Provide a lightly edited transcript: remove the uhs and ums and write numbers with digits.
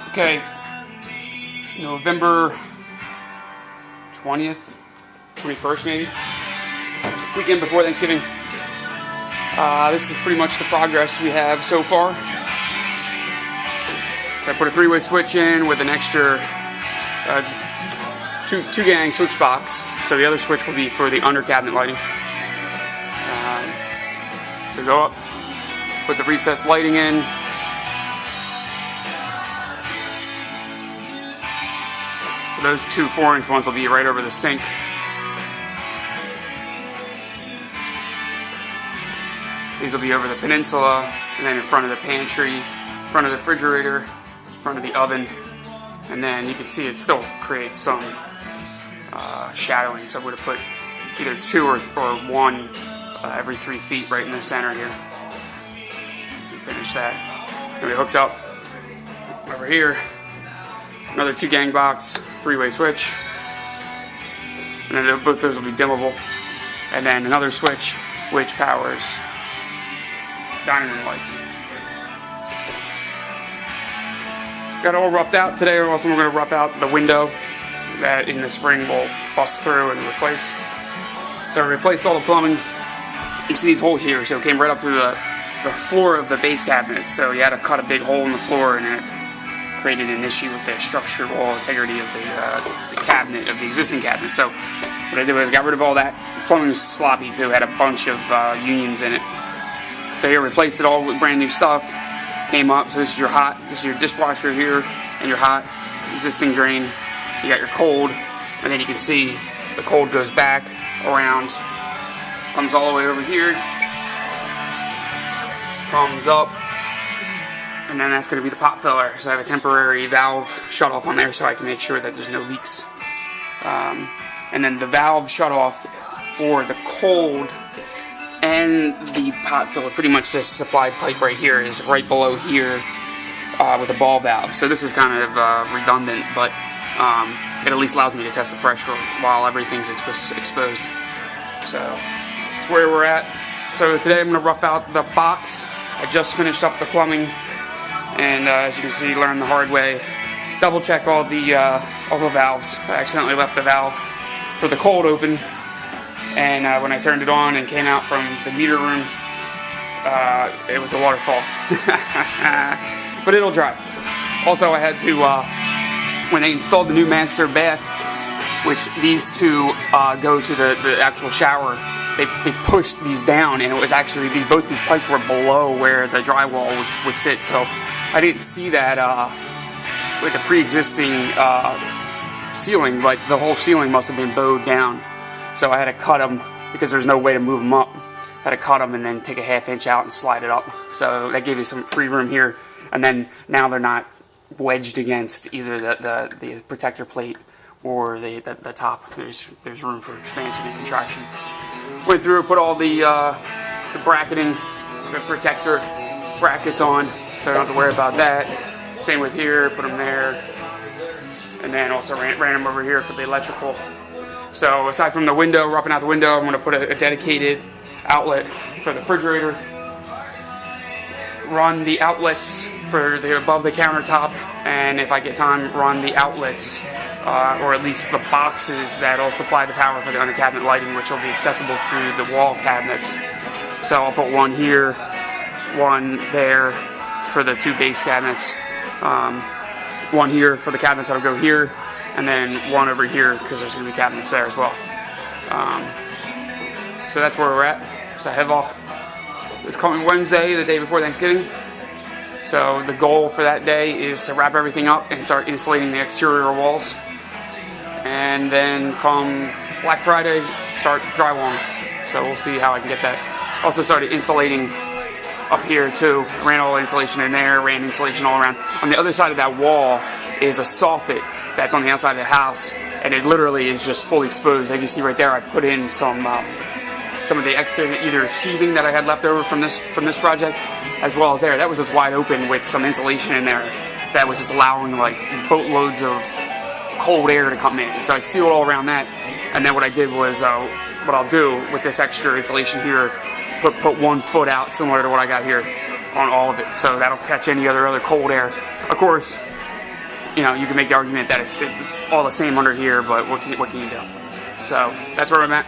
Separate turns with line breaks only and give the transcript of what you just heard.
Okay, it's November 20th, 21st maybe, weekend before Thanksgiving. This is pretty much the progress we have so far. So I put a 3-way switch in with an extra two gang switch box, so the other switch will be for the under cabinet lighting. So go up, put the recessed lighting in. So those two 4-inch ones will be right over the sink. These will be over the peninsula, and then in front of the pantry, front of the refrigerator, front of the oven, and then you can see it still creates some shadowing. So I'm going to put either 2 or 1 every 3 feet right in the center here. Finish that. And we hooked up over here. Another 2 gang box, 3-way switch, and then both those will be dimmable. And then another switch which powers dining room lights. Got it all roughed out today. Also, we're going to rough out the window that in the spring will bust through and replace. So I replaced all the plumbing. You see these holes here, so it came right up through the floor of the base cabinet. So you had to cut a big hole in the floor, and it created an issue with the structural integrity of the cabinet, of the existing cabinet. So what I did was got rid of all that. The plumbing was sloppy too, had a bunch of unions in it. So here, replaced it all with brand new stuff. Came up, so this is your dishwasher here, and your hot existing drain. You got your cold, and then you can see the cold goes back around, comes all the way over here, comes up, and then that's going to be the pot filler. So I have a temporary valve shut off on there so I can make sure that there's no leaks. And then the valve shut off for the cold and the pot filler, pretty much this supply pipe right here is right below here with a ball valve. So this is kind of redundant, but it at least allows me to test the pressure while everything's exposed. So that's where we're at. So today I'm going to rough out the box. I just finished up the plumbing, and as you can see, learned the hard way. Double check all the valves. I accidentally left the valve for the cold open, and when I turned it on and came out from the meter room, it was a waterfall. But it'll dry. Also, I had to, when they installed the new master bath, which these two go to the actual shower, they pushed these down, and it was actually both these pipes were below where the drywall would sit. So I didn't see that with the pre-existing ceiling, but the whole ceiling must have been bowed down. So I had to cut them because there's no way to move them up. I had to cut them and then take a 1/2 inch out and slide it up. So that gave me some free room here. And then now they're not wedged against either the protector plate or the top. There's room for expansion and contraction. Went through, put all the bracketing, the protector brackets on, so I don't have to worry about that. Same with here, put them there, and then also ran them over here for the electrical. So aside from the window, roughing out the window, I'm going to put a dedicated outlet for the refrigerator. Run the outlets for the above the countertop, and if I get time, run the outlets, or at least the boxes that'll supply the power for the under cabinet lighting, which will be accessible through the wall cabinets. So I'll put one here, one there for the 2 base cabinets, one here for the cabinets that'll go here, and then one over here because there's going to be cabinets there as well. So that's where we're at. So I head off. It's coming Wednesday, the day before Thanksgiving. So the goal for that day is to wrap everything up and start insulating the exterior walls. And then come Black Friday, start drywalling. So we'll see how I can get that. Also started insulating up here too. Ran all the insulation in there, ran insulation all around. On the other side of that wall is a soffit that's on the outside of the house, and it literally is just fully exposed. Like you see right there, I put in some of the extra either sheathing that I had left over from this project, as well as there. That was just wide open with some insulation in there that was just allowing like boatloads of cold air to come in. So I sealed all around that, and then what I did was what I'll do with this extra insulation here, put 1 foot out similar to what I got here on all of it, so that'll catch any other cold air. Of course, you know, you can make the argument that it's all the same under here, but what can you do? So that's where I'm at.